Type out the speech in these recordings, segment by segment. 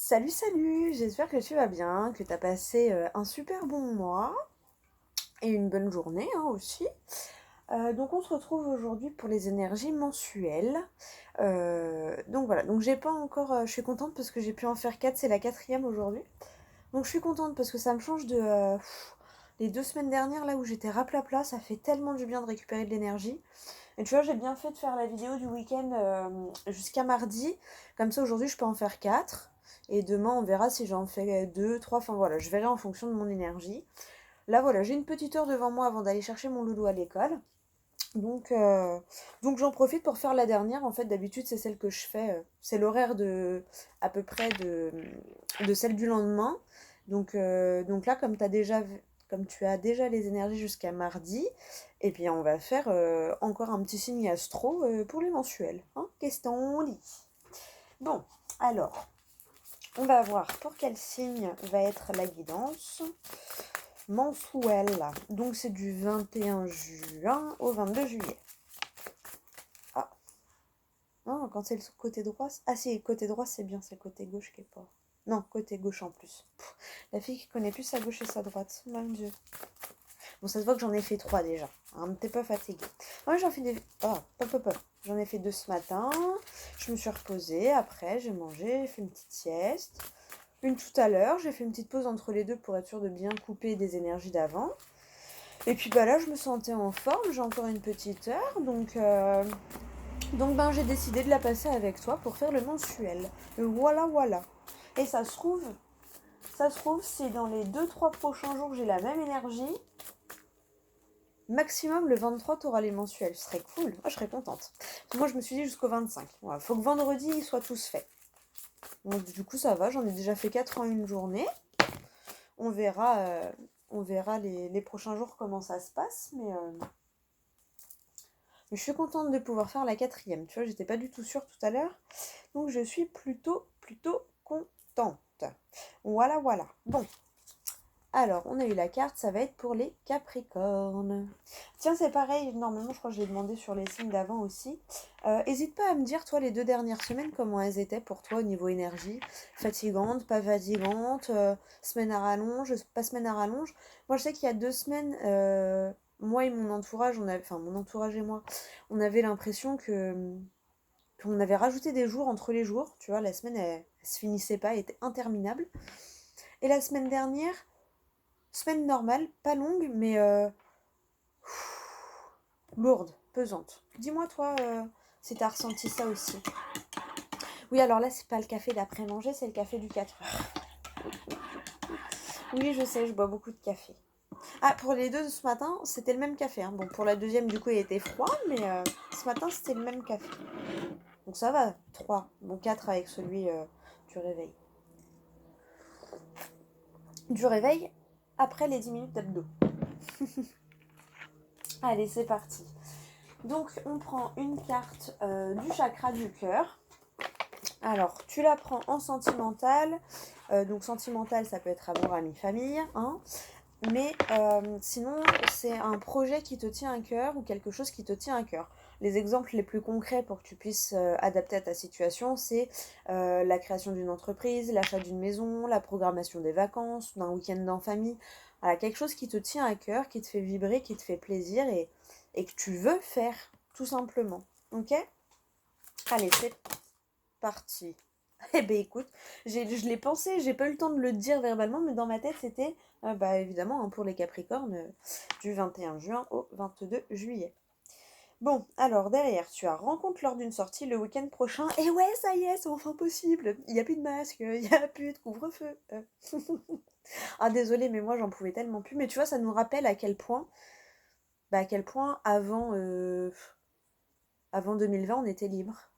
Salut, salut, j'espère que tu vas bien, que tu as passé un super bon mois et une bonne journée aussi. Donc on se retrouve aujourd'hui pour les énergies mensuelles. Donc voilà, donc j'ai pas encore, je suis contente parce que j'ai pu en faire 4, c'est la quatrième aujourd'hui. Donc je suis contente parce que ça me change de les 2 semaines dernières là où j'étais raplapla, ça fait tellement du bien de récupérer de l'énergie. Et tu vois, j'ai bien fait de faire la vidéo du week-end jusqu'à mardi. Comme ça, aujourd'hui, je peux en faire 4. Et demain, on verra si j'en fais 2, 3. Enfin voilà, je verrai en fonction de mon énergie. Là, voilà, j'ai une petite heure devant moi avant d'aller chercher mon loulou à l'école. Donc, euh, donc j'en profite pour faire la dernière. En fait, d'habitude, c'est celle que je fais. C'est l'horaire de à peu près de celle du lendemain. Donc là, comme tu as déjà les énergies jusqu'à mardi, et bien on va faire encore un petit signe astro pour les mensuels. Hein, question lit. Bon, alors, on va voir pour quel signe va être la guidance mensuelle. Donc c'est du 21 juin au 22 juillet. Ah, non, quand c'est le côté droit. Ah si, côté droit c'est bien, c'est le côté gauche qui est pas. Non, côté gauche en plus. Pff, la fille qui connaît plus sa gauche et sa droite. Mon Dieu. Bon, ça se voit que j'en ai fait 3 déjà. Hein, t'es pas fatiguée. Ouais, j'en fais des. Oh, hop, hop, hop. J'en ai fait 2 ce matin. Je me suis reposée. Après, j'ai mangé. J'ai fait une petite sieste. Une tout à l'heure. J'ai fait une petite pause entre les deux pour être sûre de bien couper des énergies d'avant. Et puis bah là, je me sentais en forme. J'ai encore une petite heure. Donc ben, j'ai décidé de la passer avec toi pour faire le mensuel. Voilà, voilà. Et ça se trouve, si dans les 2-3 prochains jours j'ai la même énergie, maximum le 23, tu auras les mensuels. Ce serait cool. Moi, je serais contente. Moi, je me suis dit jusqu'au 25. Voilà, faut que vendredi, ils soient tous faits. Donc, du coup, ça va. J'en ai déjà fait 4 en une journée. On verra, les prochains jours comment ça se passe. Mais je suis contente de pouvoir faire la quatrième. Tu vois, j'étais pas du tout sûre tout à l'heure. Donc, je suis plutôt contente. Voilà, voilà. Bon, alors, on a eu la carte, ça va être pour les Capricornes. Tiens, c'est pareil, normalement, je crois que je l'ai demandé sur les signes d'avant aussi. Hésite pas à me dire, toi, les 2 dernières semaines, comment elles étaient pour toi au niveau énergie. Fatigante, pas fatigante, semaine à rallonge, pas semaine à rallonge. Moi, je sais qu'il y a 2 semaines, moi et mon entourage, enfin, mon entourage et moi, on avait l'impression qu'on avait rajouté des jours entre les jours. Tu vois, la semaine, elle se finissait pas, elle était interminable. Et la semaine dernière, semaine normale, pas longue, mais lourde, pesante. Dis-moi, toi, si t'as ressenti ça aussi. Oui, alors là, c'est pas le café d'après-manger, c'est le café du 4 heures. Oui, je sais, je bois beaucoup de café. Ah, pour les deux de ce matin, c'était le même café. Hein. Bon, pour la deuxième, du coup, il était froid, mais ce matin, c'était le même café. Donc ça va, 3. Bon, 4 avec celui du réveil. Du réveil après les 10 minutes d'abdos. Allez, c'est parti. Donc, on prend une carte du chakra du cœur. Alors, tu la prends en sentimental. Donc, sentimental, ça peut être amour, ami, famille. Hein. Mais sinon, c'est un projet qui te tient à cœur ou quelque chose qui te tient à cœur. Les exemples les plus concrets pour que tu puisses adapter à ta situation, c'est la création d'une entreprise, l'achat d'une maison, la programmation des vacances, d'un week-end en famille. Voilà, quelque chose qui te tient à cœur, qui te fait vibrer, qui te fait plaisir et que tu veux faire, tout simplement. Ok? Allez, c'est parti. Eh ben écoute, je l'ai pensé, j'ai pas eu le temps de le dire verbalement, mais dans ma tête c'était, bah évidemment, hein, pour les Capricornes, du 21 juin au 22 juillet. Bon, alors derrière, tu as rencontre lors d'une sortie le week-end prochain, et ouais, ça y est, c'est enfin possible, il n'y a plus de masque, il n'y a plus de couvre-feu. Ah désolé, mais moi j'en pouvais tellement plus, mais tu vois, ça nous rappelle à quel point avant 2020 on était libre.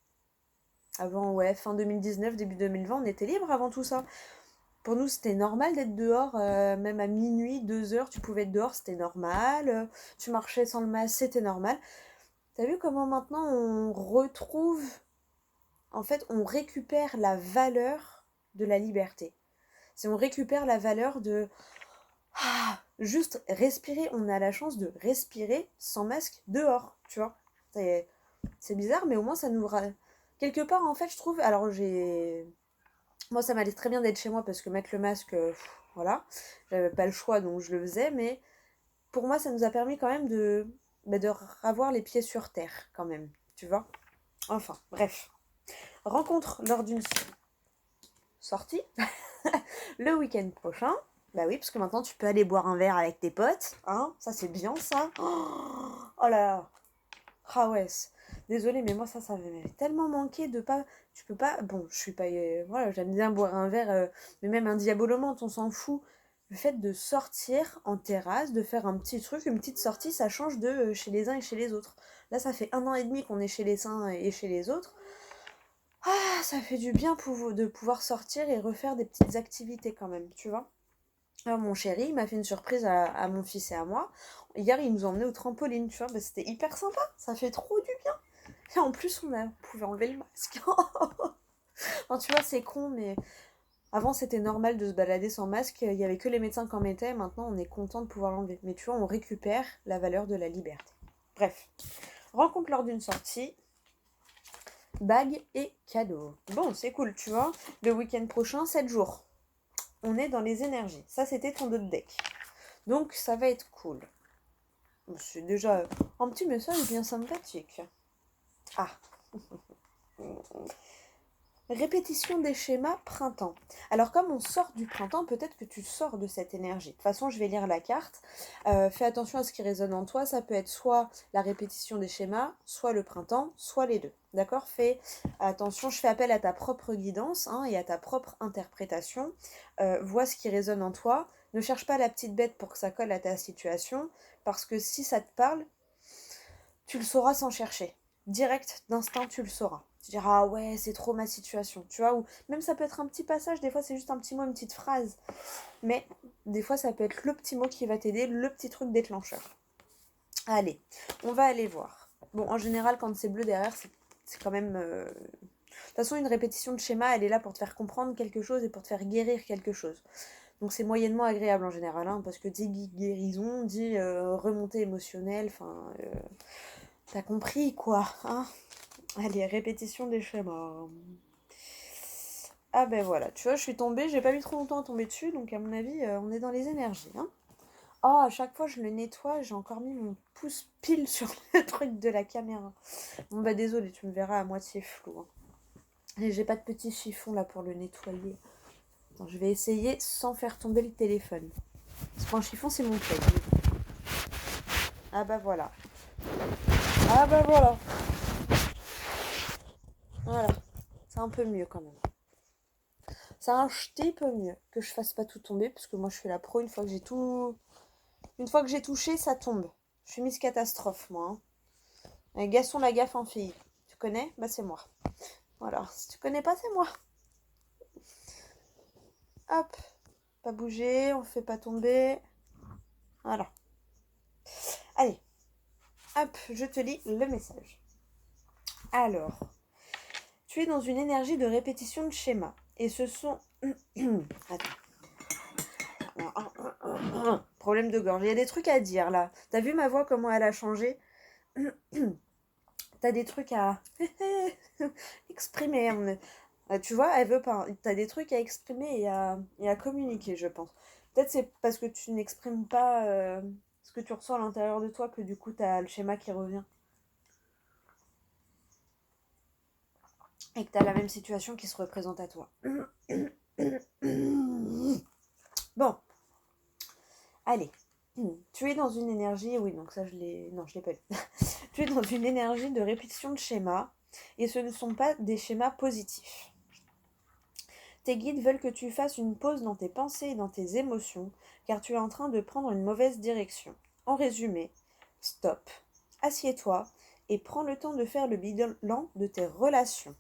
Avant, ouais, fin 2019, début 2020, on était libre avant tout ça. Pour nous, c'était normal d'être dehors, même à minuit, 2 heures, tu pouvais être dehors, c'était normal. Tu marchais sans le masque, c'était normal. T'as vu comment maintenant on retrouve, en fait, on récupère la valeur de la liberté. C'est on récupère la valeur de juste respirer. On a la chance de respirer sans masque dehors, tu vois. C'est bizarre, mais au moins ça nous quelque part, en fait, je trouve. Alors Moi, ça m'allait très bien d'être chez moi parce que mettre le masque, voilà, j'avais pas le choix donc je le faisais, mais pour moi, ça nous a permis quand même de avoir les pieds sur terre, quand même, tu vois. Enfin, bref. Rencontre lors d'une sortie le week-end prochain. Bah oui, parce que maintenant tu peux aller boire un verre avec tes potes, hein. Ça, c'est bien ça. Oh là là. Ah ouais. Désolée, mais moi, ça m'avait tellement manqué de pas. Tu peux pas. Bon, je suis pas. Voilà, j'aime bien boire un verre, mais même un diabolomante, on s'en fout. Le fait de sortir en terrasse, de faire un petit truc, une petite sortie, ça change de chez les uns et chez les autres. Là, ça fait 1 an et demi qu'on est chez les uns et chez les autres. Ah, ça fait du bien de pouvoir sortir et refaire des petites activités quand même, tu vois. Alors, mon chéri, il m'a fait une surprise à mon fils et à moi. Hier, il nous a emmenés au trampoline, tu vois. Bah, c'était hyper sympa, ça fait trop du bien. Et en plus, on pouvait enlever le masque. Enfin, tu vois, c'est con, mais avant, c'était normal de se balader sans masque. Il y avait que les médecins qui en mettaient. Maintenant, on est content de pouvoir l'enlever. Mais tu vois, on récupère la valeur de la liberté. Bref, rencontre lors d'une sortie, bague et cadeau. Bon, c'est cool, tu vois. Le week-end prochain, 7 jours. On est dans les énergies. Ça, c'était ton autre deck. Donc, ça va être cool. C'est déjà un petit message bien sympathique. Ah. Répétition des schémas printemps. Alors comme on sort du printemps, peut-être que tu sors de cette énergie. De toute façon, je vais lire la carte. Fais attention à ce qui résonne en toi. Ça peut être soit la répétition des schémas, soit le printemps, soit les deux. D'accord? Fais attention, je fais appel à ta propre guidance, hein, et à ta propre interprétation. Vois ce qui résonne en toi. Ne cherche pas la petite bête pour que ça colle à ta situation, parce que si ça te parle, tu le sauras sans chercher. Direct, d'instinct, tu le sauras. Tu diras, ah ouais, c'est trop ma situation, tu vois, ou même ça peut être un petit passage, des fois c'est juste un petit mot, une petite phrase, mais des fois ça peut être le petit mot qui va t'aider, le petit truc déclencheur. Allez, on va aller voir. Bon, en général, quand c'est bleu derrière, c'est quand même... De toute façon, une répétition de schéma, elle est là pour te faire comprendre quelque chose et pour te faire guérir quelque chose. Donc c'est moyennement agréable en général, hein, parce que dit guérison, dit remontée émotionnelle, enfin... T'as compris quoi, hein? Allez, répétition des schémas. Ah ben voilà, tu vois, je suis tombée, j'ai pas mis trop longtemps à tomber dessus, donc à mon avis, on est dans les énergies, hein. Oh, à chaque fois je le nettoie, j'ai encore mis mon pouce pile sur le truc de la caméra. Bon bah désolé, tu me verras à moitié flou, hein. Et j'ai pas de petit chiffon là pour le nettoyer. Attends, je vais essayer sans faire tomber le téléphone. Parce qu'un chiffon c'est mon tête. Ah bah voilà. Ah bah voilà. Voilà. C'est un peu mieux quand même. C'est un petit peu mieux que je fasse pas tout tomber, parce que moi je fais la pro, une fois que j'ai touché, ça tombe. Je suis Miss Catastrophe, moi, hein. Gaston la gaffe en fille. Tu connais? Bah c'est moi. Voilà. Si tu connais pas, c'est moi. Hop. Pas bouger, on fait pas tomber. Voilà. Allez. Hop, je te lis le message. Alors, tu es dans une énergie de répétition de schéma. Et ce sont... Attends. Problème de gorge. Il y a des trucs à dire là. T'as vu ma voix, comment elle a changé? T'as des trucs à exprimer. Tu vois, elle veut pas. T'as des trucs à exprimer et à communiquer, je pense. Peut-être c'est parce que tu n'exprimes pas ce que tu ressens à l'intérieur de toi que du coup t'as le schéma qui revient. Et que t'as la même situation qui se représente à toi. Bon, allez. Tu es dans une énergie, oui, donc ça je l'ai... Non, je l'ai pas lu. Tu es dans une énergie de répétition de schémas, et ce ne sont pas des schémas positifs. Tes guides veulent que tu fasses une pause dans tes pensées et dans tes émotions, car tu es en train de prendre une mauvaise direction. En résumé, stop, assieds-toi et prends le temps de faire le bilan de tes relations.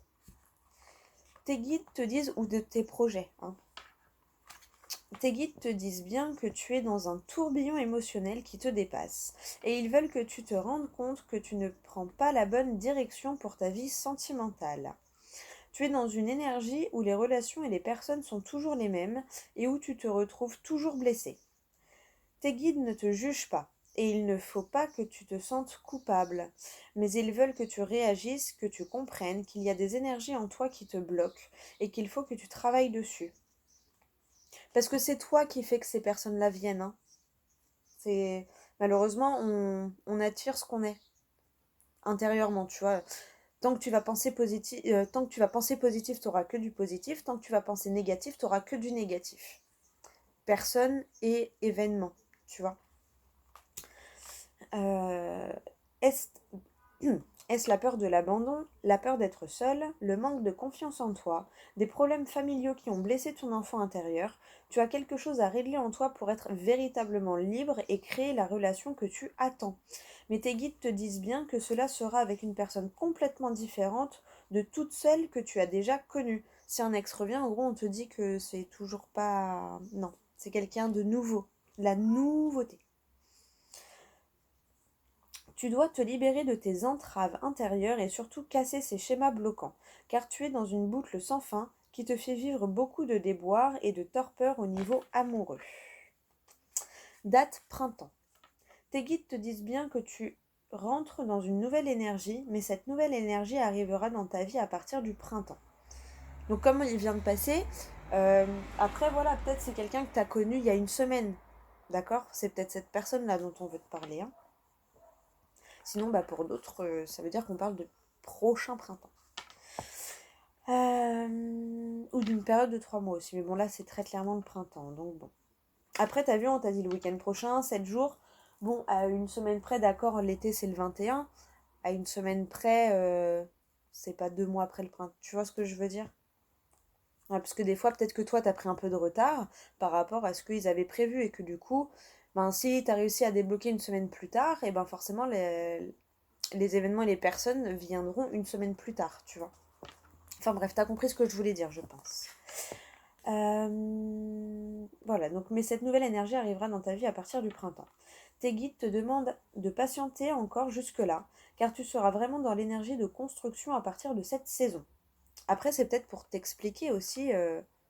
Tes guides te disent, ou de tes projets, hein. Tes guides te disent bien que tu es dans un tourbillon émotionnel qui te dépasse, et ils veulent que tu te rendes compte que tu ne prends pas la bonne direction pour ta vie sentimentale. Tu es dans une énergie où les relations et les personnes sont toujours les mêmes et où tu te retrouves toujours blessé. Tes guides ne te jugent pas et il ne faut pas que tu te sentes coupable. Mais ils veulent que tu réagisses, que tu comprennes qu'il y a des énergies en toi qui te bloquent et qu'il faut que tu travailles dessus. Parce que c'est toi qui fais que ces personnes-là viennent, hein. C'est malheureusement on attire ce qu'on est intérieurement, tu vois. Tant que tu vas penser positif, tu n'auras que du positif. Tant que tu vas penser négatif, tu n'auras que du négatif. Personne et événement, tu vois. Est-ce Est-ce la peur de l'abandon, la peur d'être seul, le manque de confiance en toi, des problèmes familiaux qui ont blessé ton enfant intérieur? Tu as quelque chose à régler en toi pour être véritablement libre et créer la relation que tu attends. Mais tes guides te disent bien que cela sera avec une personne complètement différente de toutes celles que tu as déjà connues. Si un ex revient, en gros, on te dit que c'est toujours pas... Non, c'est quelqu'un de nouveau. La nouveauté. Tu dois te libérer de tes entraves intérieures et surtout casser ces schémas bloquants, car tu es dans une boucle sans fin qui te fait vivre beaucoup de déboires et de torpeur au niveau amoureux. Date printemps. Tes guides te disent bien que tu rentres dans une nouvelle énergie, mais cette nouvelle énergie arrivera dans ta vie à partir du printemps. Donc comme il vient de passer, après voilà, peut-être c'est quelqu'un que tu as connu il y a une semaine, d'accord? C'est peut-être cette personne-là dont on veut te parler, hein. Sinon, bah, pour d'autres, ça veut dire qu'on parle de prochain printemps. Ou d'une période de 3 mois aussi. Mais bon, là, c'est très clairement le printemps. Donc bon. Après, t'as vu, on t'a dit le week-end prochain, 7 jours. Bon, à une semaine près, d'accord, l'été, c'est le 21. À une semaine près, c'est pas 2 mois après le printemps. Tu vois ce que je veux dire? Ouais, parce que des fois, peut-être que toi, t'as pris un peu de retard par rapport à ce qu'ils avaient prévu. Et que du coup, ben, si t'as réussi à débloquer une semaine plus tard, et ben forcément, les événements et les personnes viendront une semaine plus tard, tu vois. Enfin bref, t'as compris ce que je voulais dire, je pense. Voilà, donc mais cette nouvelle énergie arrivera dans ta vie à partir du printemps. Tes guides te demandent de patienter encore jusque-là, car tu seras vraiment dans l'énergie de construction à partir de cette saison. Après, c'est peut-être pour t'expliquer aussi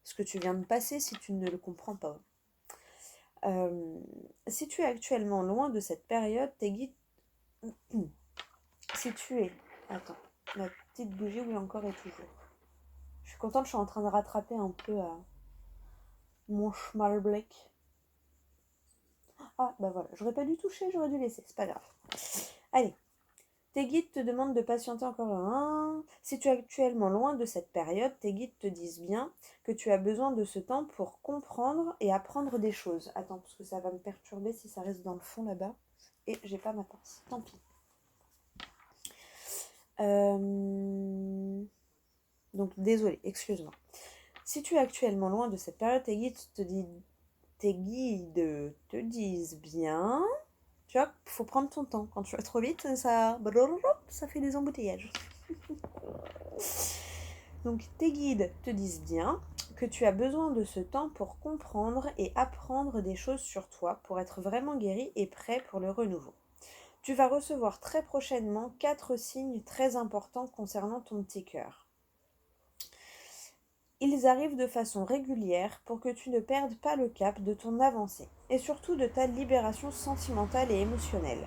ce que tu viens de passer si tu ne le comprends pas. Si tu es actuellement loin de cette période, tes guides... Si tu es... Attends, ma petite bougie, oui, encore et toujours. Je suis contente, je suis en train de rattraper un peu mon schmalblick. Ah, bah voilà, j'aurais pas dû toucher, j'aurais dû laisser, c'est pas grave. Allez, tes guides te demandent de patienter encore un. Si tu es actuellement loin de cette période, tes guides te disent bien que tu as besoin de ce temps pour comprendre et apprendre des choses. Attends, parce que ça va me perturber si ça reste dans le fond là-bas. Et j'ai pas ma pince, tant pis. Donc désolé, excuse-moi. Si tu es actuellement loin de cette période, tes guides te disent bien. Tu vois, faut prendre ton temps. Quand tu vas trop vite, ça fait des embouteillages. Donc tes guides te disent bien que tu as besoin de ce temps pour comprendre et apprendre des choses sur toi pour être vraiment guéri et prêt pour le renouveau. Tu vas recevoir très prochainement 4 signes très importants concernant ton petit cœur. Ils arrivent de façon régulière pour que tu ne perdes pas le cap de ton avancée et surtout de ta libération sentimentale et émotionnelle.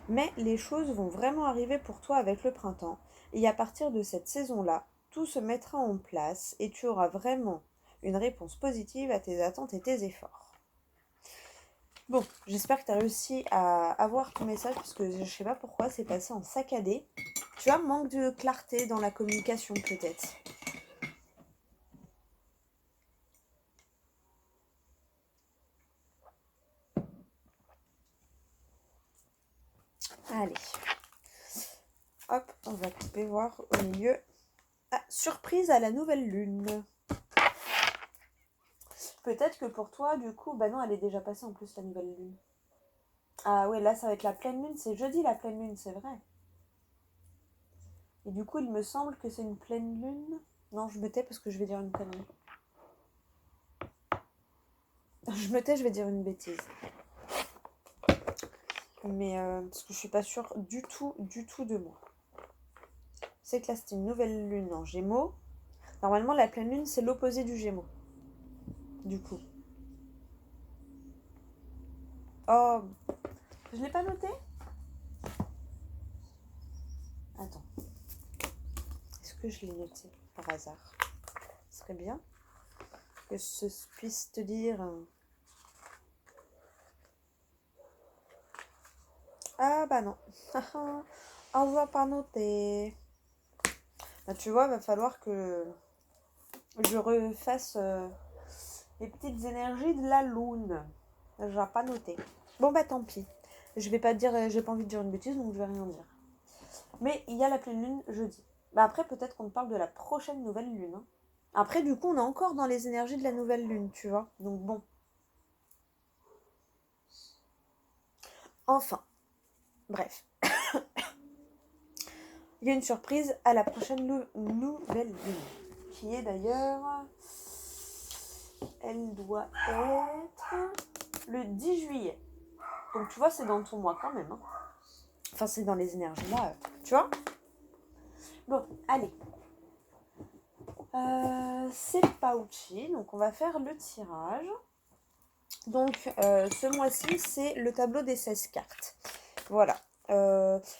Mais les choses vont vraiment arriver pour toi avec le printemps et à partir de cette saison-là, tout se mettra en place et tu auras vraiment une réponse positive à tes attentes et tes efforts. Bon, j'espère que tu as réussi à avoir ton message parce que je sais pas pourquoi c'est passé en saccadé. Tu vois, manque de clarté dans la communication peut-être. Allez. Hop, on va couper voir au milieu. Ah, surprise à la nouvelle lune. Peut-être que pour toi, du coup, bah non, elle est déjà passée en plus la nouvelle lune. Ah ouais, là ça va être la pleine lune, c'est jeudi la pleine lune, c'est vrai. Et du coup, il me semble que c'est une pleine lune. Non, je me tais parce que je vais dire une connerie. Je me tais, je vais dire une bêtise. Mais parce que je suis pas sûre du tout de moi. C'est que là, c'est une nouvelle lune en Gémeaux. Normalement, la pleine lune, c'est l'opposé du Gémeaux. Du coup. Oh, Je l'ai pas noté? Attends. Est-ce que je l'ai noté par hasard? Ce serait bien que je puisse te dire. Ah bah non. On va pas noter. Bah, tu vois, il va falloir que je refasse les petites énergies de la lune. Je vais pas noter. Bon bah tant pis. Je vais pas dire, j'ai pas envie de dire une bêtise, donc je vais rien dire. Mais il y a la pleine lune jeudi. Bah après peut-être qu'on parle de la prochaine nouvelle lune. Hein. Après du coup on est encore dans les énergies de la nouvelle lune, tu vois. Donc bon. Enfin. Bref. Il y a une surprise à la prochaine nouvelle lune. Qui est d'ailleurs... Elle doit être le 10 juillet. Donc tu vois, c'est dans ton mois quand même. Hein. Enfin, c'est dans les énergies là. Tu vois? Bon, allez. C'est Pauchi. Donc on va faire le tirage. Donc ce mois-ci, c'est le tableau des 16 cartes. Voilà.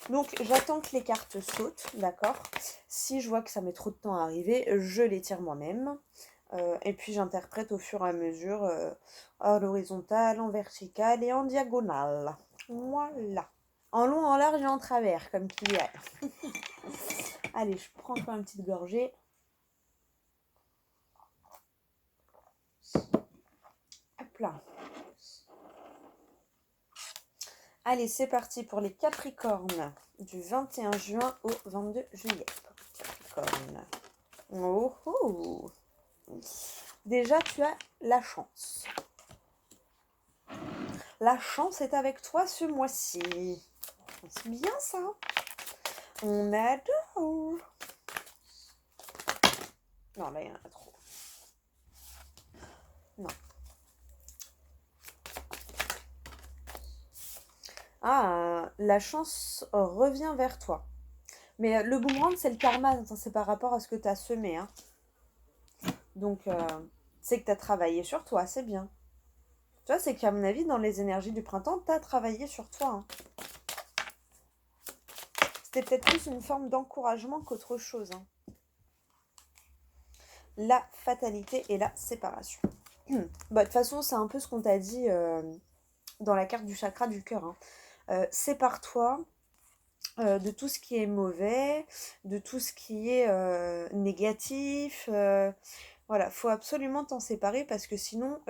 Donc j'attends que les cartes sautent, d'accord. Si je vois que ça met trop de temps à arriver, je les tire moi-même. Et puis j'interprète au fur et à mesure en horizontal, en vertical et en diagonale. Voilà. En long, en large et en travers, comme qu'il y a. Allez, je prends encore une petite gorgée. Hop là. Allez, c'est parti pour les Capricornes du 21 juin au 22 juillet. Capricorne. Oh, oh. Déjà, tu as la chance. La chance est avec toi ce mois-ci. C'est bien ça. On adore. Non, là, il y en a trop. Non. Ah, la chance revient vers toi. Mais le boomerang, c'est le karma. C'est par rapport à ce que tu as semé. Hein. Donc, c'est que tu as travaillé sur toi. C'est bien. Tu vois, c'est qu'à mon avis, dans les énergies du printemps, tu as travaillé sur toi. Hein. C'était peut-être plus une forme d'encouragement qu'autre chose. Hein. La fatalité et la séparation. Bah, de toute façon, c'est un peu ce qu'on t'a dit dans la carte du chakra du cœur. Hein. Sépare-toi de tout ce qui est mauvais, de tout ce qui est négatif. Voilà, faut absolument t'en séparer parce que sinon,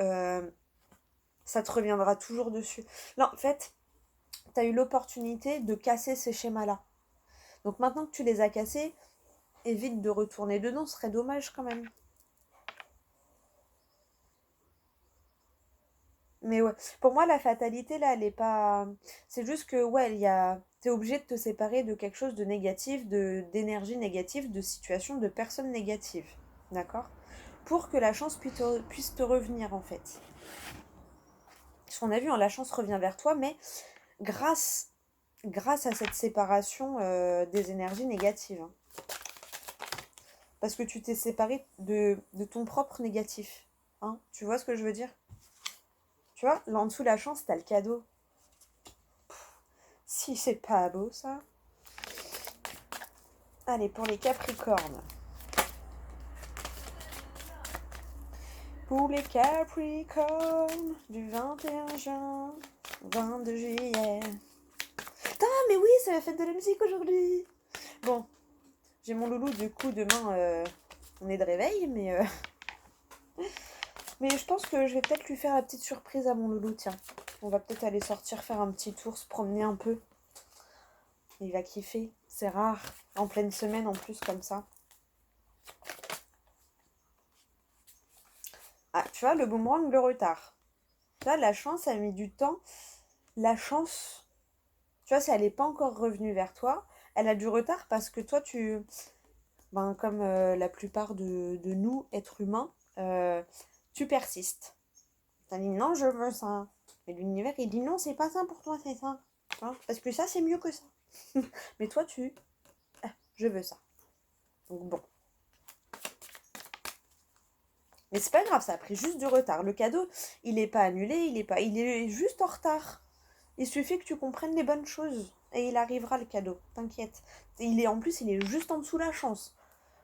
ça te reviendra toujours dessus. Là, en fait, tu as eu l'opportunité de casser ces schémas-là. Donc maintenant que tu les as cassés, évite de retourner dedans, ce serait dommage quand même. Mais ouais, pour moi, la fatalité, là, elle est pas... C'est juste que, ouais, t'es obligé de te séparer de quelque chose de négatif, d'énergie négative, de situation, de personnes négatives. D'accord? Pour que la chance puisse te revenir, en fait. Parce qu'on a vu, hein, la chance revient vers toi, mais grâce, grâce à cette séparation des énergies négatives. Hein. Parce que tu t'es séparé de ton propre négatif. Hein. Tu vois ce que je veux dire? Tu vois, là en dessous, la chance, t'as le cadeau. Si c'est pas beau, ça. Allez, pour les Capricornes. Pour les Capricornes du 21 juin, 22 juillet. Putain, mais oui, c'est la fête de la musique aujourd'hui. Bon, j'ai mon loulou, du coup, demain, on est de réveil, mais... Mais je pense que je vais peut-être lui faire la petite surprise à mon loulou, tiens. On va peut-être aller sortir, faire un petit tour, se promener un peu. Il va kiffer, c'est rare. En pleine semaine, en plus, comme ça. Ah, tu vois, le boomerang, le retard. Tu vois, la chance, elle a mis du temps. La chance, tu vois, si elle n'est pas encore revenue vers toi, elle a du retard parce que toi, ben, comme la plupart de nous, êtres humains, tu persistes. Tu dit non, je veux ça. Et l'univers, il dit non, c'est pas ça pour toi, c'est ça. Hein, parce que ça, c'est mieux que ça. Mais toi, je veux ça. Donc bon. Mais c'est pas grave, ça a pris juste du retard. Le cadeau, il est pas annulé, il est juste en retard. Il suffit que tu comprennes les bonnes choses et il arrivera le cadeau, t'inquiète. En plus, il est juste en dessous la chance.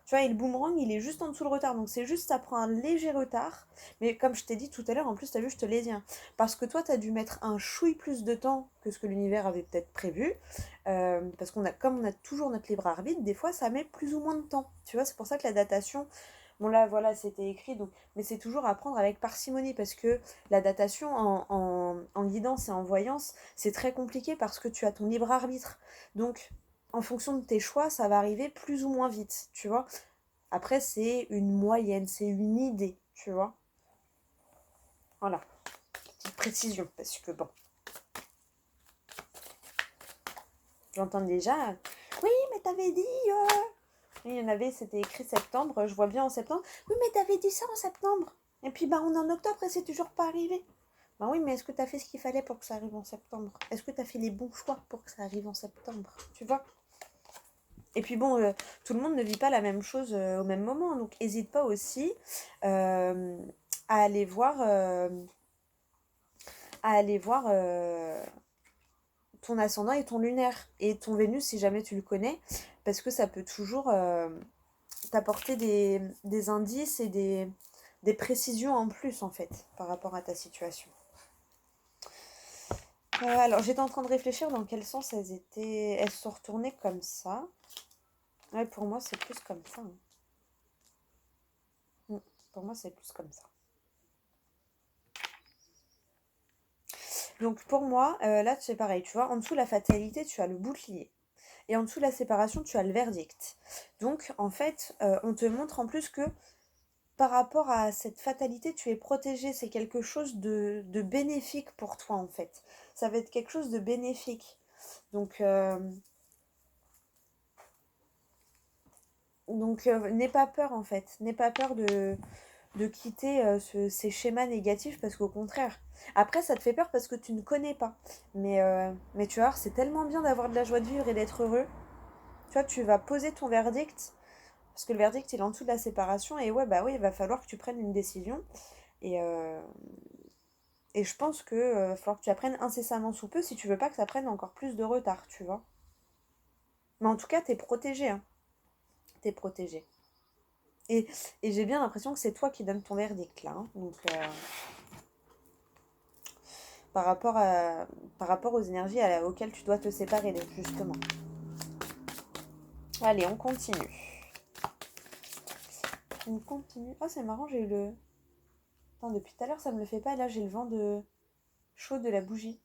Tu vois, et le boomerang, il est juste en dessous le retard. Donc c'est juste, ça prend un léger retard. Mais comme je t'ai dit tout à l'heure, en plus, t'as vu, je te l'ai dit, hein. Parce que toi, t'as dû mettre un chouille plus de temps que ce que l'univers avait peut-être prévu. Parce comme on a toujours notre libre arbitre, des fois, ça met plus ou moins de temps. Tu vois, c'est pour ça que la datation, bon là, voilà, c'était écrit. Donc, mais c'est toujours à prendre avec parcimonie. Parce que la datation en guidance et en voyance, c'est très compliqué parce que tu as ton libre arbitre. Donc, en fonction de tes choix, ça va arriver plus ou moins vite, tu vois. Après, c'est une moyenne, c'est une idée, tu vois. Voilà, petite précision, parce que bon, j'entends déjà. Oui, mais t'avais dit. Oui, il y en avait, c'était écrit septembre, je vois bien en septembre. Oui, mais t'avais dit ça en septembre. Et puis, bah, on est en octobre et c'est toujours pas arrivé. Bah oui, mais est-ce que t'as fait ce qu'il fallait pour que ça arrive en septembre? Est-ce que t'as fait les bons choix pour que ça arrive en septembre? Tu vois? Et puis bon, tout le monde ne vit pas la même chose au même moment, donc n'hésite pas aussi euh, à aller voir, ton ascendant et ton lunaire et ton Vénus si jamais tu le connais, parce que ça peut toujours t'apporter des indices et des précisions en plus en fait par rapport à ta situation. Alors j'étais en train de réfléchir dans quel sens elles se sont retournées comme ça. Ouais, pour moi c'est plus comme ça, hein. Pour moi c'est plus comme ça. Donc pour moi, là c'est pareil, tu vois, en dessous la fatalité, tu as le bouclier. Et en dessous la séparation, tu as le verdict. Donc en fait, on te montre en plus que par rapport à cette fatalité, tu es protégé. C'est quelque chose de bénéfique pour toi en fait. Ça va être quelque chose de bénéfique. Donc, n'aie pas peur en fait. N'aie pas peur de quitter ces schémas négatifs parce qu'au contraire, après ça te fait peur parce que tu ne connais pas. Mais tu vois, c'est tellement bien d'avoir de la joie de vivre et d'être heureux. Tu vois, tu vas poser ton verdict parce que le verdict il est en dessous de la séparation et ouais, bah oui, il va falloir que tu prennes une décision. Et, euh, et je pense que va falloir que tu la prennes incessamment sous peu si tu veux pas que ça prenne encore plus de retard, tu vois. Mais en tout cas, t'es protégé, hein. T'es protégé. Et, et j'ai bien l'impression que c'est toi qui donnes ton verdict là, hein. Donc, par rapport, par rapport aux énergies auxquelles tu dois te séparer, justement. Allez, on continue. On continue. Ah, c'est marrant, j'ai eu le... Attends, depuis tout à l'heure, ça me le fait pas. Et là, j'ai le vent de chaud de la bougie.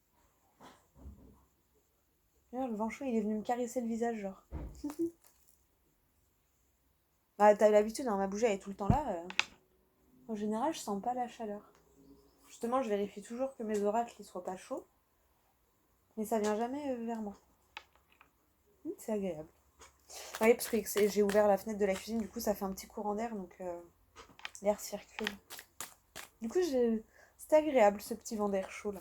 Là, le vent chaud, il est venu me caresser le visage, genre. Bah, t'as l'habitude, hein, ma bougie, elle est tout le temps là. En général, je sens pas la chaleur. Justement, je vérifie toujours que mes oracles ne soient pas chauds. Mais ça vient jamais vers moi. C'est agréable. Oui, parce que j'ai ouvert la fenêtre de la cuisine, du coup, ça fait un petit courant d'air, donc l'air circule. Du coup, c'est agréable, ce petit vent d'air chaud, là.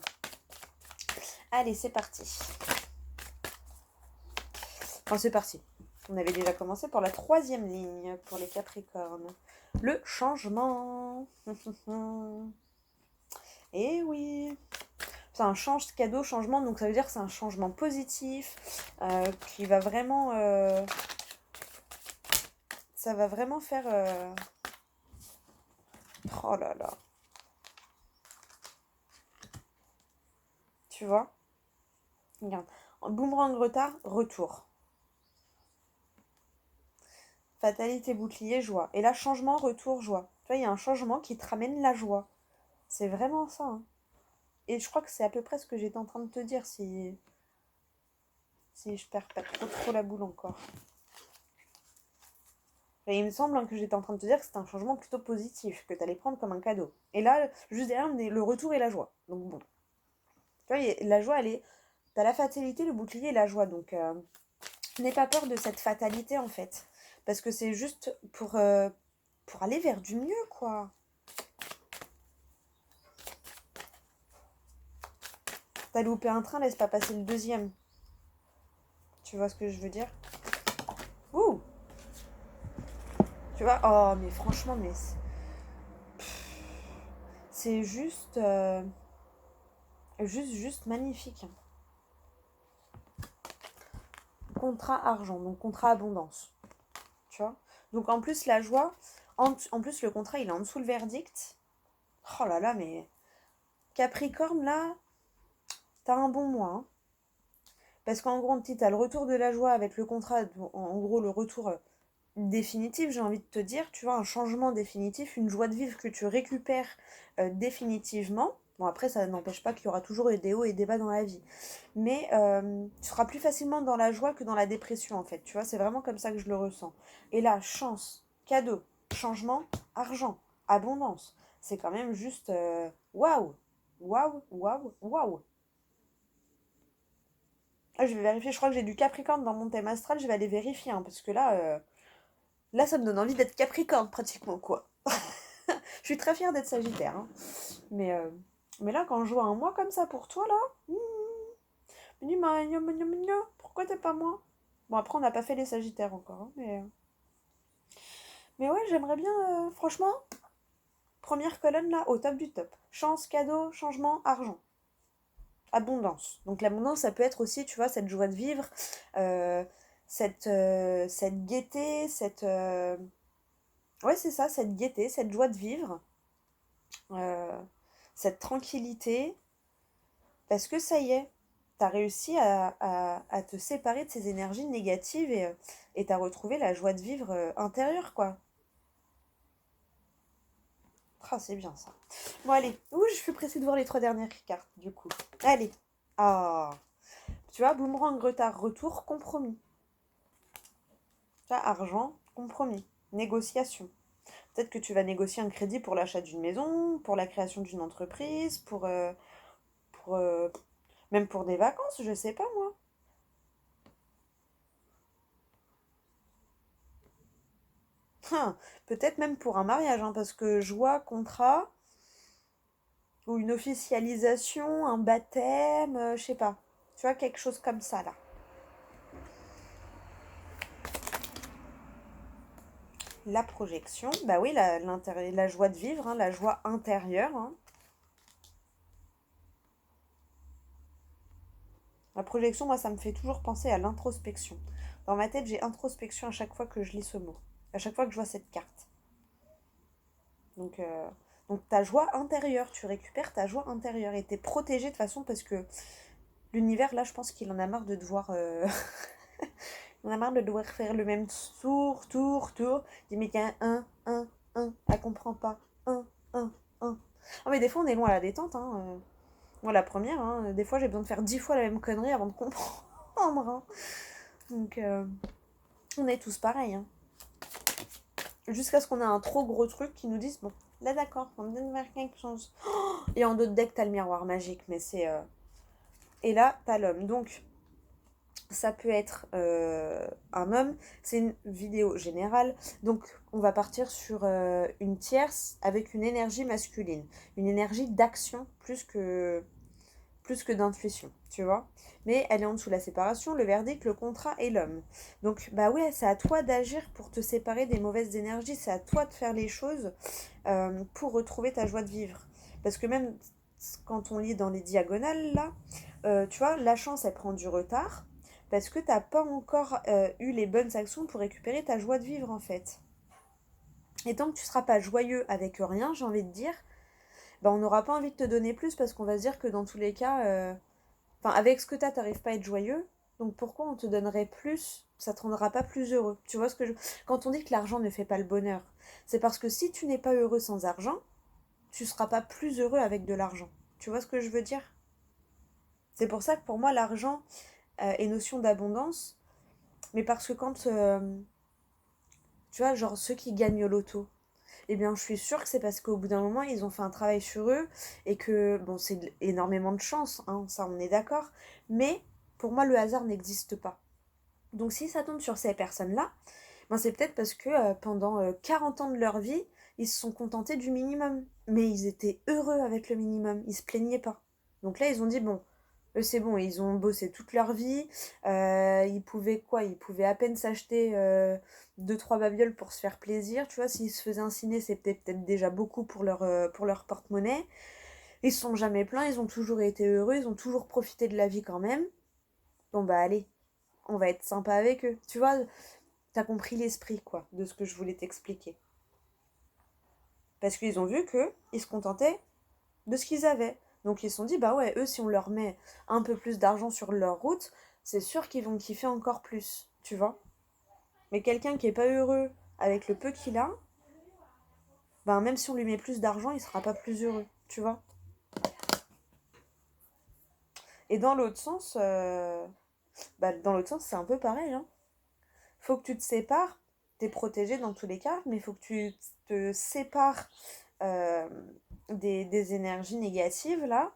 Allez, c'est parti. Enfin, c'est parti. On avait déjà commencé pour la 3e ligne, pour les Capricornes. Le changement. Eh oui. C'est un cadeau changement, donc ça veut dire que c'est un changement positif qui va vraiment... ça va vraiment faire... Oh là là. Tu vois? Regarde. Boomerang retard, retour. Fatalité, bouclier, joie. Et là, changement, retour, joie. Tu vois, il y a un changement qui te ramène la joie. C'est vraiment ça, hein. Et je crois que c'est à peu près ce que j'étais en train de te dire si je perds pas trop la boule encore. Et il me semble, hein, que j'étais en train de te dire que c'était un changement plutôt positif, que tu allais prendre comme un cadeau. Et là, juste derrière, le retour et la joie. Donc bon. Tu vois, la joie, elle est... T'as la fatalité, le bouclier et la joie. Donc, n'aie pas peur de cette fatalité, en fait. Parce que c'est juste pour aller vers du mieux, quoi. T'as loupé un train, laisse pas passer le deuxième. Tu vois ce que je veux dire? Ouh! Tu vois? Oh, mais franchement, mais... C'est juste... juste magnifique. contrat argent, donc contrat abondance. Tu vois? Donc en plus, la joie, en plus, le contrat, il est en dessous le verdict. Oh là là, mais Capricorne, là, t'as un bon mois, hein. Parce qu'en gros, tu as le retour de la joie avec le contrat, en gros, le retour définitif, j'ai envie de te dire, tu vois, un changement définitif, une joie de vivre que tu récupères définitivement. Bon, après, ça n'empêche pas qu'il y aura toujours des hauts et des bas dans la vie. Mais tu seras plus facilement dans la joie que dans la dépression, en fait. Tu vois, c'est vraiment comme ça que je le ressens. Et là, chance, cadeau, changement, argent, abondance. C'est quand même juste waouh! Waouh, waouh, waouh! Ah, je vais vérifier, je crois que j'ai du Capricorne dans mon thème astral, je vais aller vérifier, hein, parce que là, ça me donne envie d'être Capricorne, pratiquement, quoi. Je suis très fière d'être Sagittaire, hein. Mais, euh, mais là, quand je vois un mois comme ça pour toi, là, je me dis, pourquoi t'es pas moi? Bon, après, on n'a pas fait les Sagittaires encore, hein, mais ouais, j'aimerais bien, franchement, première colonne, là, au top du top. Chance, cadeau, changement, argent. Abondance. Donc l'abondance, ça peut être aussi, tu vois, cette joie de vivre, euh, cette gaieté, ouais, c'est ça, cette gaieté, cette joie de vivre, euh, cette tranquillité, parce que ça y est, t'as réussi à te séparer de ces énergies négatives et t'as retrouvé la joie de vivre intérieure, quoi. Ah, c'est bien ça. Bon, allez. Ouh, je suis pressée de voir les 3 dernières cartes, du coup. Allez. Ah. Tu vois, boomerang, retard, retour, compromis. Tu vois, argent, compromis. Négociation. Peut-être que tu vas négocier un crédit pour l'achat d'une maison, pour la création d'une entreprise, pour même pour des vacances, je sais pas moi. Hein, peut-être même pour un mariage, hein, parce que joie, contrat, ou une officialisation, un baptême, je sais pas. Tu vois, quelque chose comme ça, là. La projection, bah oui, la joie de vivre, hein, la joie intérieure, hein. La projection, moi, ça me fait toujours penser à l'introspection. Dans ma tête, j'ai introspection à chaque fois que je lis ce mot, à chaque fois que je vois cette carte. Donc, euh, donc ta joie intérieure, tu récupères ta joie intérieure et t'es protégé de façon parce que l'univers, là, je pense qu'il en a marre de devoir on a marre de devoir faire le même tour. Il dit, mais tiens, elle comprend pas. Un. Ah, mais des fois, on est loin à la détente, hein. Moi, la première, hein, des fois, j'ai besoin de faire 10 fois la même connerie avant de comprendre, hein. Donc, on est tous pareils, hein. Jusqu'à ce qu'on ait un trop gros truc qui nous dise, bon, là, d'accord, on me donne quelque chose. Et en d'autres decks, t'as le miroir magique, mais c'est... Et là, t'as l'homme. Donc, ça peut être un homme. C'est une vidéo générale. Donc, on va partir sur une tierce avec une énergie masculine. Une énergie d'action plus que d'intuition, tu vois. Mais elle est en dessous de la séparation, le verdict, le contrat et l'homme. Donc, bah ouais, c'est à toi d'agir pour te séparer des mauvaises énergies. C'est à toi de faire les choses pour retrouver ta joie de vivre. Parce que même quand on lit dans les diagonales, là, tu vois, la chance, elle prend du retard parce que t'as pas encore eu les bonnes actions pour récupérer ta joie de vivre, en fait. Et tant que tu seras pas joyeux avec rien, j'ai envie de dire, bah, on n'aura pas envie de te donner plus parce qu'on va se dire que dans tous les cas, enfin, avec ce que t'as, t'arrives pas à être joyeux. Donc pourquoi on te donnerait plus? Ça te rendra pas plus heureux. Tu vois ce que je... Quand on dit que l'argent ne fait pas le bonheur, c'est parce que si tu n'es pas heureux sans argent, tu seras pas plus heureux avec de l'argent. Tu vois ce que je veux dire? C'est pour ça que pour moi, l'argent est notion d'abondance. Mais parce que quand, tu vois, genre ceux qui gagnent au loto, eh bien, je suis sûre que c'est parce qu'au bout d'un moment, ils ont fait un travail sur eux et que, bon, c'est énormément de chance, hein, ça on est d'accord, mais pour moi, le hasard n'existe pas. Donc, si ça tombe sur ces personnes-là, ben, c'est peut-être parce que pendant 40 ans de leur vie, ils se sont contentés du minimum, mais ils étaient heureux avec le minimum, ils se plaignaient pas. Donc là, ils ont dit, bon, eux, c'est bon, ils ont bossé toute leur vie. Ils pouvaient quoi? Ils pouvaient à peine s'acheter deux, trois babioles pour se faire plaisir. Tu vois, s'ils se faisaient un ciné, c'était peut-être déjà beaucoup pour leur porte-monnaie. Ils se sont jamais plaints, ils ont toujours été heureux, ils ont toujours profité de la vie quand même. Bon, bah allez, on va être sympa avec eux. Tu vois, t'as compris l'esprit, quoi, de ce que je voulais t'expliquer. Parce qu'ils ont vu qu'ils se contentaient de ce qu'ils avaient. Donc ils se sont dit, bah ouais, eux, si on leur met un peu plus d'argent sur leur route, c'est sûr qu'ils vont kiffer encore plus, tu vois. Mais quelqu'un qui est pas heureux avec le peu qu'il a, ben même si on lui met plus d'argent, il sera pas plus heureux, tu vois. Et dans l'autre sens, c'est un peu pareil, hein. Faut que tu te sépares, t'es protégé dans tous les cas, mais il faut que tu te sépares euh, des énergies négatives, là,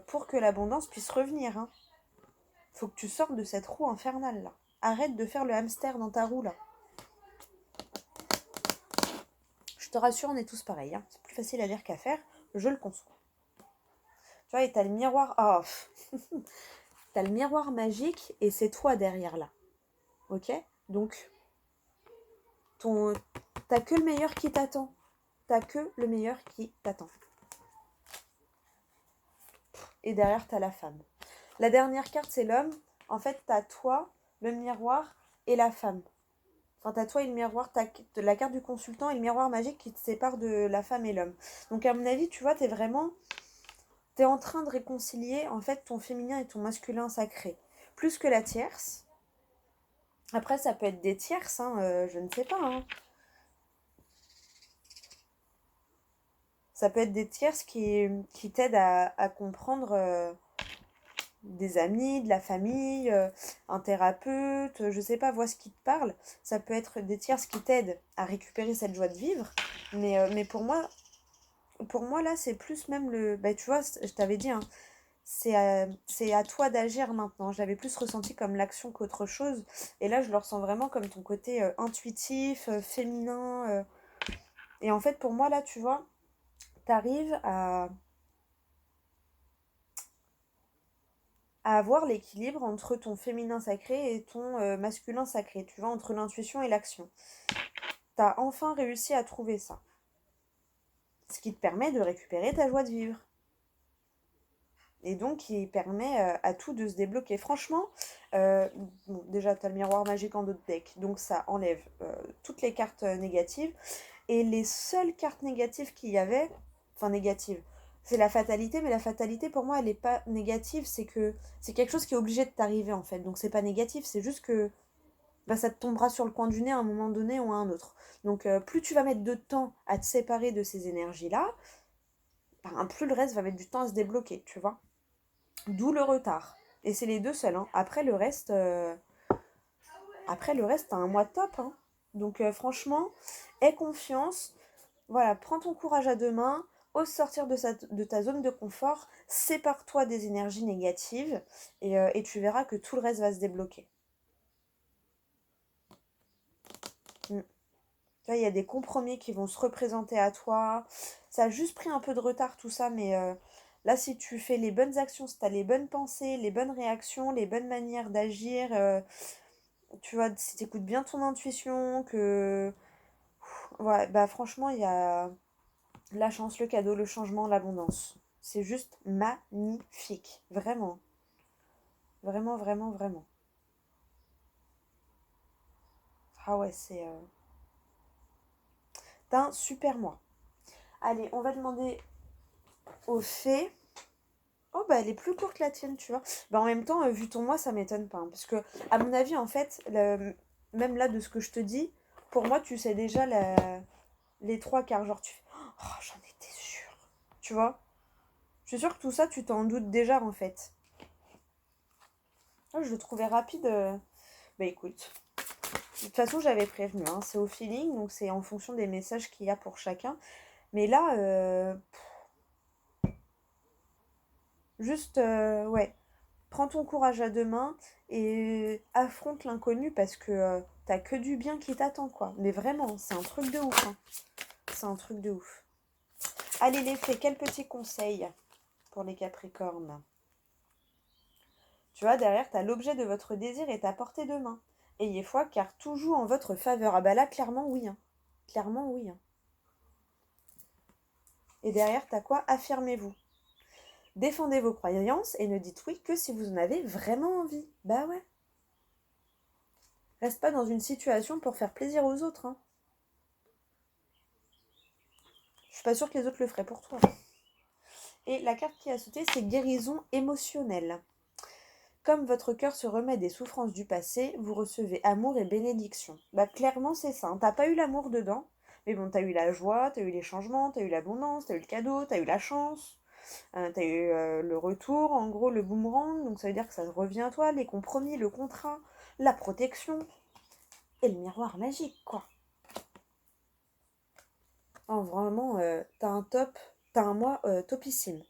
pour que l'abondance puisse revenir, hein. Faut que tu sortes de cette roue infernale, là. Arrête de faire le hamster dans ta roue, là. Je te rassure, on est tous pareils, hein. C'est plus facile à dire qu'à faire, je le conçois. Tu vois, et t'as le miroir... Oh, t'as le miroir magique et c'est toi derrière, là. Ok? Donc, t'as que le meilleur qui t'attend. T'as que le meilleur qui t'attend. Et derrière, t'as la femme. La dernière carte, c'est l'homme. En fait, t'as toi, le miroir et la femme. Enfin, t'as toi et le miroir, t'as la carte du consultant et le miroir magique qui te sépare de la femme et l'homme. Donc, à mon avis, tu vois, t'es en train de réconcilier, en fait, ton féminin et ton masculin sacré. Plus que la tierce. Après, ça peut être des tierces, hein, je ne sais pas, hein. Ça peut être des tierces qui t'aident à comprendre des amis, de la famille, un thérapeute, je sais pas, vois ce qui te parle. Ça peut être des tierces qui t'aident à récupérer cette joie de vivre. Mais pour moi, là, c'est plus même le... Bah, tu vois, je t'avais dit, hein, c'est à toi d'agir maintenant. Je l'avais plus ressenti comme l'action qu'autre chose. Et là, je le ressens vraiment comme ton côté intuitif, féminin. Et en fait, pour moi, là, tu vois, t'arrives à avoir l'équilibre entre ton féminin sacré et ton masculin sacré, tu vois, entre l'intuition et l'action. T'as enfin réussi à trouver ça. Ce qui te permet de récupérer ta joie de vivre. Et donc, qui permet à tout de se débloquer. Franchement, bon, déjà, t'as le miroir magique en dos de deck, donc ça enlève toutes les cartes négatives. Et les seules cartes négatives qu'il y avait, enfin négatives, c'est la fatalité, mais la fatalité pour moi elle n'est pas négative, c'est que c'est quelque chose qui est obligé de t'arriver en fait. Donc c'est pas négatif, c'est juste que bah, ça te tombera sur le coin du nez à un moment donné ou à un autre. Donc plus tu vas mettre de temps à te séparer de ces énergies-là, bah, plus le reste va mettre du temps à se débloquer, tu vois. D'où le retard. Et c'est les deux seuls, hein. Après le reste, t'as un mois top, hein. Donc franchement, aie confiance. Voilà, prends ton courage à deux mains, ose sortir de ta zone de confort, sépare-toi des énergies négatives et tu verras que tout le reste va se débloquer. Mm. Tu vois, il y a des compromis qui vont se représenter à toi. Ça a juste pris un peu de retard tout ça, mais là, si tu fais les bonnes actions, si tu as les bonnes pensées, les bonnes réactions, les bonnes manières d'agir, tu vois, si tu écoutes bien ton intuition, que... Ouais, bah franchement, il y a la chance, le cadeau, le changement, l'abondance. C'est juste magnifique. Vraiment. Vraiment, vraiment, vraiment. Ah ouais, t'as un super mois. Allez, on va demander aux fées. Oh, bah elle est plus courte la tienne, tu vois. Bah en même temps, vu ton mois, ça m'étonne pas, hein, parce que, à mon avis, en fait, même là, de ce que je te dis, pour moi, tu sais déjà les trois quarts. Genre, tu fais, oh, j'en étais sûre. Tu vois. Je suis sûre que tout ça, tu t'en doutes déjà, en fait. Ah, je le trouvais rapide. Bah écoute. De toute façon, j'avais prévenu, hein, c'est au feeling, donc c'est en fonction des messages qu'il y a pour chacun. Mais là, juste, ouais, prends ton courage à deux mains et affronte l'inconnu parce que t'as que du bien qui t'attend, quoi. Mais vraiment, c'est un truc de ouf, hein. C'est un truc de ouf. Allez, les fées, quel petit conseil pour les Capricornes? Tu vois, derrière, t'as l'objet de votre désir est à portée de main. Ayez foi, car tout joue en votre faveur. Ah bah là, clairement, oui, hein. Clairement, oui, hein. Et derrière, t'as quoi? Affirmez-vous. Défendez vos croyances et ne dites oui que si vous en avez vraiment envie. Bah ouais. Reste pas dans une situation pour faire plaisir aux autres, hein. Je suis pas sûre que les autres le feraient pour toi. Et la carte qui a sauté, c'est guérison émotionnelle. Comme votre cœur se remet des souffrances du passé, vous recevez amour et bénédiction. Bah clairement c'est ça, hein. T'as pas eu l'amour dedans, mais bon t'as eu la joie, t'as eu les changements, t'as eu l'abondance, t'as eu le cadeau, t'as eu la chance, t'as eu le retour, en gros le boomerang, donc ça veut dire que ça revient à toi, les compromis, le contrat, la protection, et le miroir magique quoi. Oh, vraiment, t'as un mois topissime.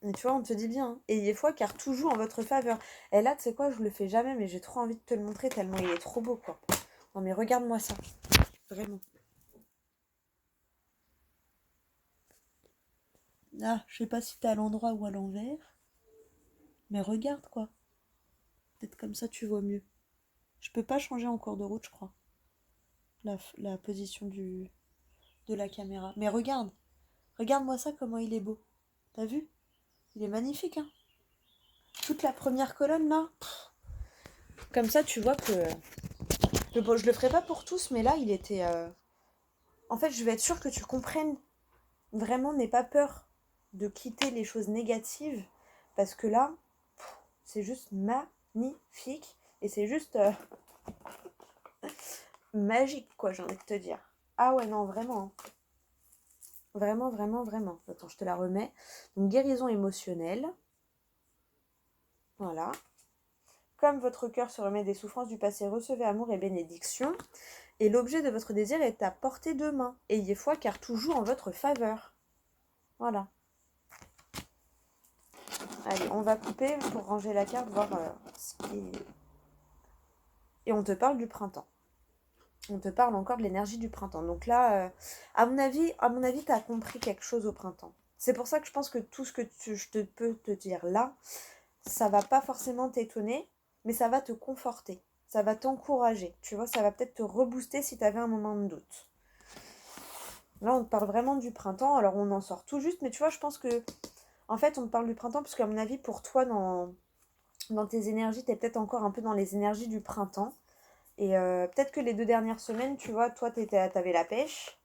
Et tu vois, on te dit bien, hein. Ayez foi car tout joue en votre faveur. Et là, tu sais quoi, je le fais jamais, mais j'ai trop envie de te le montrer tellement il est trop beau, quoi. Non mais regarde-moi ça, vraiment. Ah, je sais pas si t'es à l'endroit ou à l'envers, mais regarde quoi. Peut-être comme ça tu vois mieux. Je peux pas changer en cours de route, je crois, la position de la caméra. Mais regarde, regarde-moi ça, comment il est beau. T'as vu? Il est magnifique, hein. Toute la première colonne là. Comme ça, tu vois que je le ferai pas pour tous, mais là, il était. En fait, je vais être sûre que tu comprennes. Vraiment, n'aie pas peur de quitter les choses négatives, parce que là, c'est juste magnifique et c'est juste magique, quoi, j'ai envie de te dire. Ah ouais, non, vraiment. Hein. Vraiment, vraiment, vraiment. Attends, je te la remets. Donc, guérison émotionnelle. Voilà. Comme votre cœur se remet des souffrances du passé, recevez amour et bénédiction. Et l'objet de votre désir est à portée de main. Ayez foi car tout joue en votre faveur. Voilà. Allez, on va couper pour ranger la carte, voir ce qui... Et on te parle du printemps. On te parle encore de l'énergie du printemps. Donc là, à mon avis, tu as compris quelque chose au printemps. C'est pour ça que je pense que tout ce que je peux te dire là, ça va pas forcément t'étonner, mais ça va te conforter. Ça va t'encourager. Tu vois, ça va peut-être te rebooster si tu avais un moment de doute. Là, on te parle vraiment du printemps. Alors, on en sort tout juste, mais tu vois, je pense que... En fait, on te parle du printemps parce qu'à mon avis, pour toi, dans tes énergies, tu es peut-être encore un peu dans les énergies du printemps. Et peut-être que les 2 dernières semaines, tu vois, toi, t'avais la pêche,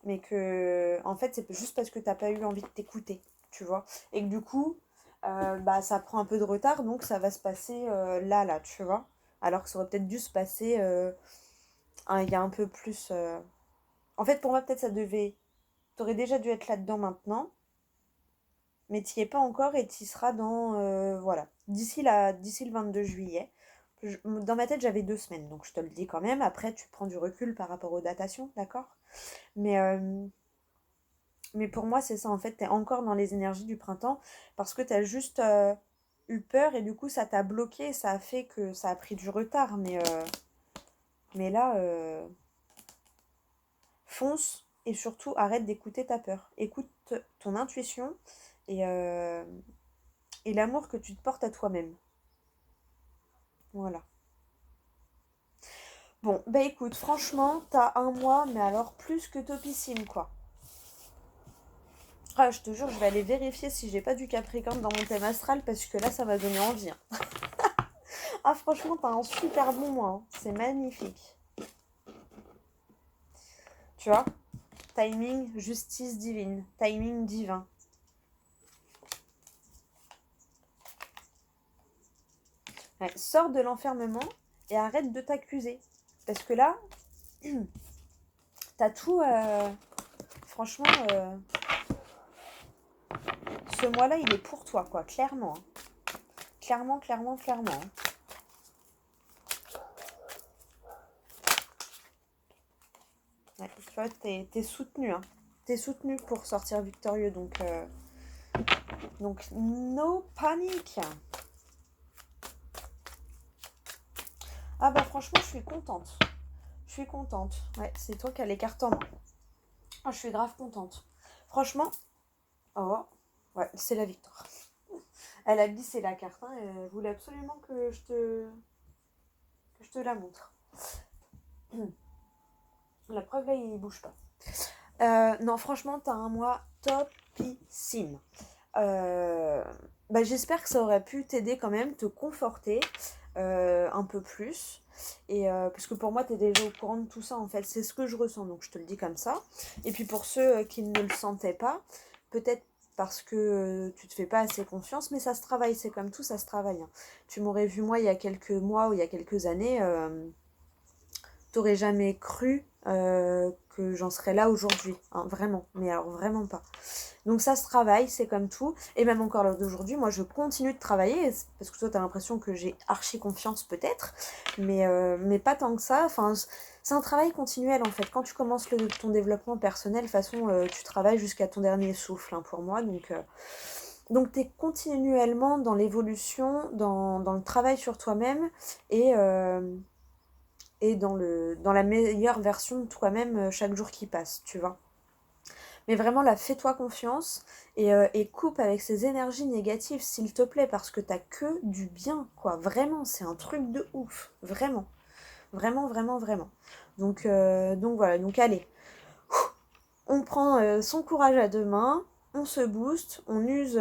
mais que, en fait, c'est juste parce que t'as pas eu envie de t'écouter, tu vois. Et que du coup, bah, ça prend un peu de retard, donc ça va se passer là, tu vois. Alors que ça aurait peut-être dû se passer il y a un peu plus... En fait, pour moi, peut-être ça devait... T'aurais déjà dû être là-dedans maintenant, mais t'y es pas encore et t'y seras dans... voilà, d'ici le 22 juillet. Dans ma tête, j'avais 2 semaines, donc je te le dis quand même. Après, tu prends du recul par rapport aux datations, d'accord? Mais, euh, mais pour moi, c'est ça, en fait, t'es encore dans les énergies du printemps parce que t'as juste eu peur et du coup, ça t'a bloqué et ça a fait que ça a pris du retard. Mais là, fonce et surtout arrête d'écouter ta peur. Écoute ton intuition et, euh, et l'amour que tu te portes à toi-même. Voilà. Bon, bah écoute, franchement, t'as un mois, mais alors plus que topissime, quoi. Ah, je te jure, je vais aller vérifier si j'ai pas du Capricorne dans mon thème astral parce que là, ça m'a donné envie. Hein. Ah, franchement, t'as un super bon mois. Hein. C'est magnifique. Tu vois? Timing, justice divine. Timing divin. Ouais, sors de l'enfermement et arrête de t'accuser. Parce que là, t'as tout. Franchement, ce mois-là, il est pour toi, quoi. Clairement. Hein. Clairement, clairement, clairement. Hein. Ouais, tu vois, t'es soutenu. Hein. T'es soutenu pour sortir victorieux. Donc no panique. Ah bah franchement, je suis contente. Je suis contente. Ouais, c'est toi qui as les cartes en main. Ah, je suis grave contente. Franchement, oh, ouais, c'est la victoire. Elle a glissé la carte, hein, elle voulait absolument que je te la montre. La preuve, là, il bouge pas. Non, franchement, t'as un mois topissime. Bah, j'espère que ça aurait pu t'aider quand même, te conforter. un peu plus. Et parce que pour moi, tu es déjà au courant de tout ça, en fait. C'est ce que je ressens, donc je te le dis comme ça. Et puis pour ceux qui ne le sentaient pas, peut-être parce que tu te fais pas assez confiance, mais ça se travaille, c'est comme tout, ça se travaille, hein. Tu m'aurais vu moi il y a quelques mois ou il y a quelques années, t'aurais jamais cru que j'en serais là aujourd'hui, hein, vraiment, mais alors vraiment pas. Donc ça se travaille, c'est comme tout, et même encore l'heure d'aujourd'hui, moi je continue de travailler, parce que toi t'as l'impression que j'ai archi confiance peut-être, mais pas tant que ça, enfin c'est un travail continuel en fait. Quand tu commences ton développement personnel, de toute façon tu travailles jusqu'à ton dernier souffle, hein, pour moi, donc tu es continuellement dans l'évolution, dans le travail sur toi-même, et, euh, et dans la meilleure version de toi-même chaque jour qui passe, tu vois. Mais vraiment là, fais-toi confiance et coupe avec ces énergies négatives, s'il te plaît, parce que t'as que du bien, quoi. Vraiment, c'est un truc de ouf. Vraiment. Vraiment, vraiment, vraiment. Donc voilà, donc allez. On prend son courage à deux mains, on se booste, on use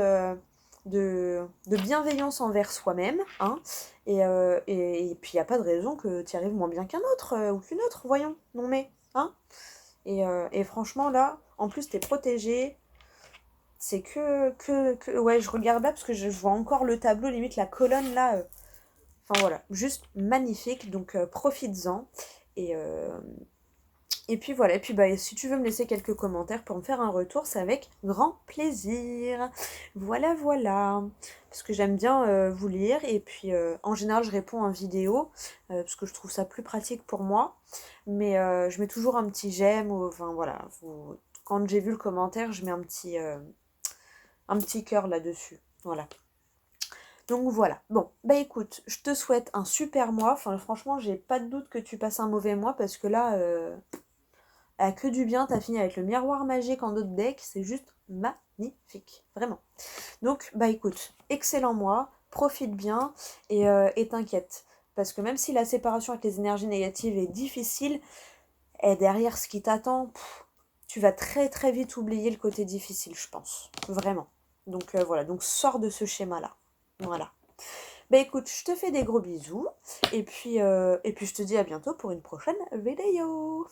de bienveillance envers soi-même, hein, et puis il n'y a pas de raison que tu y arrives moins bien qu'un autre ou qu'une autre, voyons, non mais, hein. Et franchement là, en plus t'es protégé, c'est ouais, je regarde là parce que je vois encore le tableau, limite la colonne là, enfin voilà, juste magnifique, donc profites-en, et, euh, et puis voilà, et puis bah, si tu veux me laisser quelques commentaires pour me faire un retour, c'est avec grand plaisir. Voilà, voilà. Parce que j'aime bien vous lire, et puis en général je réponds en vidéo, parce que je trouve ça plus pratique pour moi. Mais je mets toujours un petit j'aime, ou enfin voilà. Quand j'ai vu le commentaire, je mets un petit cœur là-dessus. Voilà. Donc voilà. Bon, bah écoute, je te souhaite un super mois. Enfin, franchement, j'ai pas de doute que tu passes un mauvais mois parce que là, que du bien, t'as fini avec le miroir magique en autre deck, c'est juste magnifique, vraiment. Donc, bah écoute, excellent mois, profite bien et t'inquiète. Parce que même si la séparation avec les énergies négatives est difficile, et derrière ce qui t'attend, tu vas très très vite oublier le côté difficile, je pense. Vraiment. Donc voilà, donc sors de ce schéma-là. Voilà. Bah écoute, je te fais des gros bisous. Et puis je te dis à bientôt pour une prochaine vidéo.